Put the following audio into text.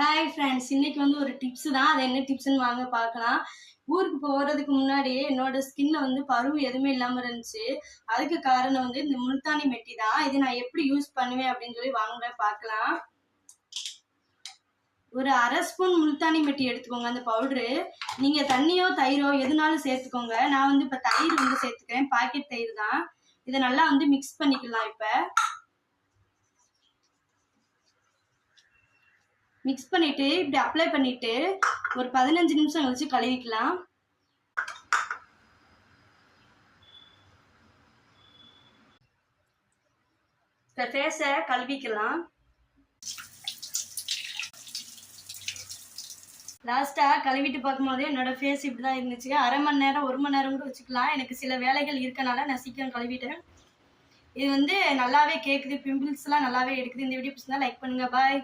Hi friends, இன்னைக்கு ஒரு tips தான். அது என்ன டிப்ஸ்ன்னு வாங்க பார்க்கலாம். ஊருக்கு போகிறதுக்கு முன்னாடியே என்னோட ஸ்கின்ல பருவு எதுவுமே இல்லாமல் இருந்துச்சு. அதுக்கு காரணம் இந்த முல்தானி மெட்டி தான். இது நான் எப்படி யூஸ் பண்ணுவேன் அப்படின்னு சொல்லி வாங்க பார்க்கலாம். ஒரு 1/2 ஸ்பூன் முல்தானி மெட்டி எடுத்துக்கோங்க. அந்த பவுடரு நீங்கள் தண்ணியோ தயிரோ எதுனாலும் சேர்த்துக்கோங்க. நான் இப்போ தயிர் சேர்த்துக்கிறேன். பாக்கெட் தயிர் தான். இதை நல்லா மிக்ஸ் பண்ணிக்கலாம். இப்போ மிக்ஸ் பண்ணிட்டு இப்படி அப்ளை பண்ணிட்டு ஒரு 15 நிமிஷம் கழிச்சு கழுவிக்கலாம். ஃபேஸை கழுவிக்கலாம். லாஸ்ட்டாக கழுவிட்டு பார்க்கும்போது என்னோட ஃபேஸ் இப்படி தான் இருந்துச்சு. அரை மணி நேரம் 1 மணி நேரம் கூட வச்சுக்கலாம். எனக்கு சில வேலைகள் இருக்கனால நான் சீக்கிரம் கழுவிட்டேன். இது நல்லாவே கேட்குது. பிம்பிள்ஸ்லாம் நல்லாவே எடுக்குது. இந்த வீடியோ பிடிச்சிருந்தா லைக் பண்ணுங்கள். பாய்.